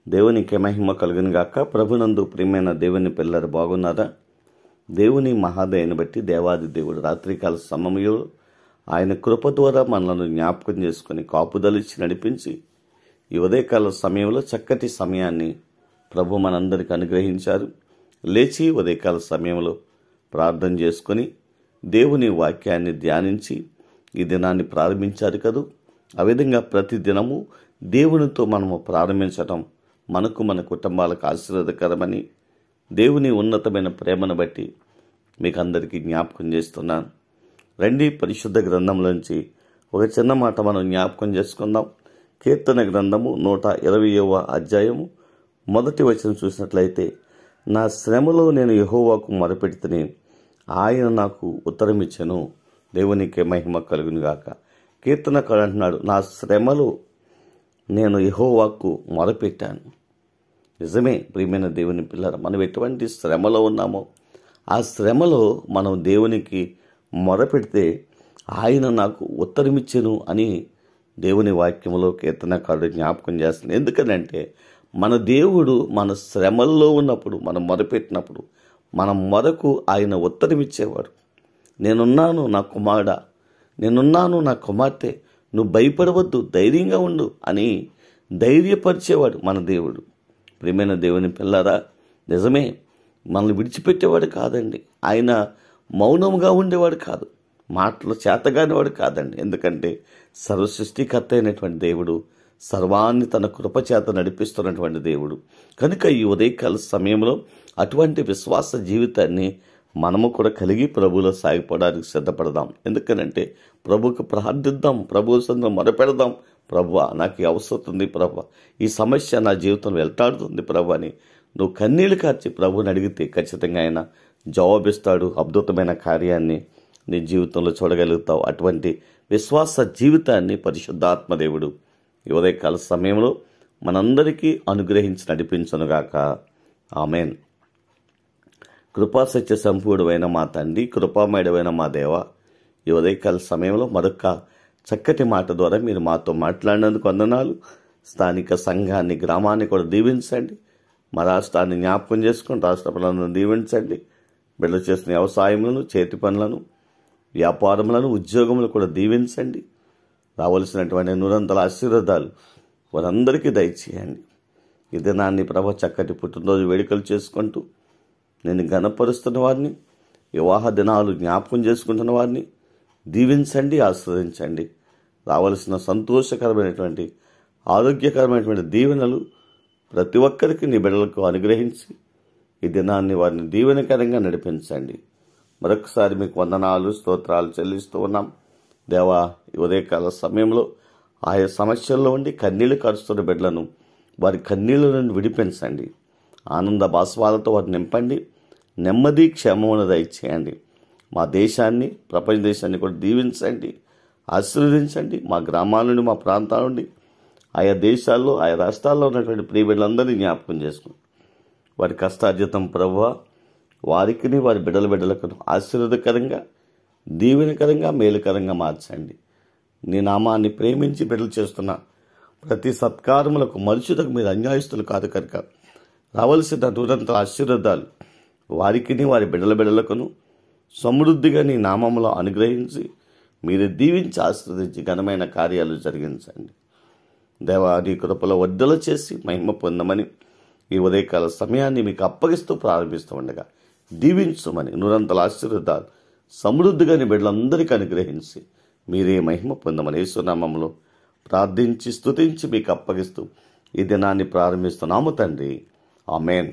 దేవునికి మహిమ కలుగును గాక. ప్రభునందు ప్రియమైన దేవుని పిల్లలు బాగున్నారా? దేవుని మహాదయని బట్టి దేవాది దేవుడు రాత్రికాల సమయంలో ఆయన కృప ద్వారా మనలను జ్ఞాపకం చేసుకుని కాపుదలిచ్చి నడిపించి ఈ ఉదయకాల సమయంలో చక్కటి సమయాన్ని ప్రభు మనందరికీ అనుగ్రహించారు. లేచి ఉదయకాల సమయంలో ప్రార్థన చేసుకొని దేవుని వాక్యాన్ని ధ్యానించి ఈ దినాన్ని ప్రారంభించారు కదూ. ఆ విధంగా ప్రతి దినము దేవునితో మనము ప్రారంభించటం మనకు మన కుటుంబాలకు ఆశీర్వాదకరమని దేవుని ఉన్నతమైన ప్రేమను బట్టి మీకు అందరికీ జ్ఞాపకం చేస్తున్నాను. రండి, పరిశుద్ధ గ్రంథంలోంచి ఒక చిన్న మాట మనం జ్ఞాపకం చేసుకుందాం. కీర్తన గ్రంథము 120వ అధ్యాయము 1వ వచనం చూసినట్లయితే, నా శ్రమలో నేను యెహోవాకు మొరపెడితిని, ఆయన నాకు ఉత్తరమిచ్చెను. దేవునికి మహిమ కలుగును గాక. కీర్తనకారుడు అంటున్నాడు, నా శ్రమలో నేను యెహోవాకు మొరపెట్టాను. నిజమే ప్రియమైన దేవుని పిల్లలు, మనం ఎటువంటి శ్రమలో ఉన్నామో ఆ శ్రమలో మనం దేవునికి మొరపెడితే ఆయన నాకు ఉత్తరమిచ్చెను అని దేవుని వాక్యంలో కీర్తనకారుడు జ్ఞాపకం చేస్తున్నాడు. ఎందుకనంటే మన దేవుడు మన శ్రమల్లో ఉన్నప్పుడు మనం మొరపెట్టినప్పుడు మన మొరకు ఆయన ఉత్తరమిచ్చేవాడు. నేనున్నాను నా కుమారుడా, నేనున్నాను నా కుమార్తె, నువ్వు భయపడవద్దు, ధైర్యంగా ఉండు అని ధైర్యపరిచేవాడు మన దేవుడు. ప్రియమైన దేవుని పిల్లరా, నిజమే, మనల్ని విడిచిపెట్టేవాడు కాదండి. ఆయన మౌనంగా ఉండేవాడు కాదు, మాటలు చేతగానేవాడు కాదండి. ఎందుకంటే సర్వసృష్టికర్త అయినటువంటి దేవుడు, సర్వాన్ని తన కృపచేత నడిపిస్తున్నటువంటి దేవుడు. కనుక ఈ ఉదయకాల సమయంలో అటువంటి విశ్వాస జీవితాన్ని మనము కూడా కలిగి ప్రభువులో సాగిపోవడానికి సిద్ధపడదాం. ఎందుకనంటే ప్రభువుకు ప్రార్థిద్దాం, ప్రభు సందు మొరపెడదాం. ప్రభువా, నాకు ఈ అవసరం ఉంది ప్రభు, ఈ సమస్య నా జీవితంలో వెళ్తాడుతుంది ప్రభు అని నువ్వు కన్నీళ్లు కార్చి ప్రభువుని అడిగితే ఖచ్చితంగా ఆయన జవాబిస్తాడు. అద్భుతమైన కార్యాన్ని నీ జీవితంలో చూడగలుగుతావు. అటువంటి విశ్వాస జీవితాన్ని పరిశుద్ధాత్మదేవుడు ఈ ఉదయకాల సమయంలో మనందరికీ అనుగ్రహించి నడిపించునుగాక. ఆమెన్. కృపాసత్య సంపూర్ణమైన మా తండ్రి, కృపామయుడమైన మా దేవ, ఈ ఉదయకాల సమయంలో మరొక చక్కటి మాట ద్వారా మీరు మాతో మాట్లాడినందుకు వందనాలు. స్థానిక సంఘాన్ని, గ్రామాన్ని కూడా దీవించండి. మా రాష్ట్రాన్ని జ్ఞాపకం చేసుకొని రాష్ట్ర ప్రజలను దీవించండి. బిడ్డలు చేసిన వ్యవసాయములను, చేతి పనులను, వ్యాపారములను, ఉద్యోగములు కూడా దీవించండి. రావలసినటువంటి నూరంతల ఆశీర్వాదాలు వారందరికీ దయచేయండి. ఈ దినాన్ని ప్రభు చక్కటి పుట్టినరోజు వేడుకలు చేసుకుంటూ నేను ఘనపరుస్తున్న వారిని, వివాహ దినాలు జ్ఞాపకం చేసుకుంటున్న వారిని దీవించండి, ఆశీర్వదించండి. రావలసిన సంతోషకరమైనటువంటి, ఆరోగ్యకరమైనటువంటి దీవెనలు ప్రతి ఒక్కరికి నీ బిడ్డలకు అనుగ్రహించి ఈ దినాన్ని వారిని దీవెనకరంగా నడిపించండి. మరొకసారి మీకు వందనాలు, స్తోత్రాలు చెల్లిస్తూ ఉన్నాం. దేవా, ఈ ఉదయకాల సమయంలో ఆయా సమస్యల్లో ఉండి కన్నీళ్లు కరుస్తున్న బిడ్డలను వారి కన్నీళ్ల నుండి విడిపించండి. ఆనంద బాష్పాలతో వారిని నింపండి. నెమ్మది, క్షేమమును దయచేయండి. మా దేశాన్ని, ప్రపంచ దేశాన్ని కూడా దీవించండి, ఆశీర్వదించండి. మా గ్రామాల నుండి, మా ప్రాంతాల నుండి, ఆయా దేశాల్లో, ఆయా రాష్ట్రాల్లో ఉన్నటువంటి ప్రియ బిడ్డలందరినీ జ్ఞాపకం చేసుకుని వారి కష్టార్జితం ప్రభువా వారికి, వారి బిడ్డలకు ఆశీర్వాదకరంగా, దీవెనకరంగా, మేలుకరంగా మార్చండి. నీ నామాన్ని ప్రేమించి బిడ్డలు చేస్తున్న ప్రతి సత్కారములకు, మనుషులకు మీరు అన్యాయస్తులు కాదు కనుక రావలసిన దూరంతో ఆశీర్వాదాలు వారికి, వారి బిడ్డలకును సమృద్ధిగా నీ నామములో అనుగ్రహించి మీరు దీవించి ఆశీర్వదించి ఘనమైన కార్యాలు జరిగించండి. దేవా, నీ కృపలో వర్ధల చేసి మహిమ పొందమని ఈ ఉదయకాల సమయాన్ని మీకు అప్పగిస్తూ ప్రారంభిస్తూ ఉండగా దీవించమని నూరంతల ఆశీర్వాదాలు సమృద్ధిగా నీ బిడ్డలందరికీ అనుగ్రహించి మీరే మహిమ పొందమని యేసునామములో ప్రార్థించి స్తుతించి మీకు అప్పగిస్తూ ఈ దినాన్ని ప్రారంభిస్తున్నాము తండ్రి. ఆమెన్.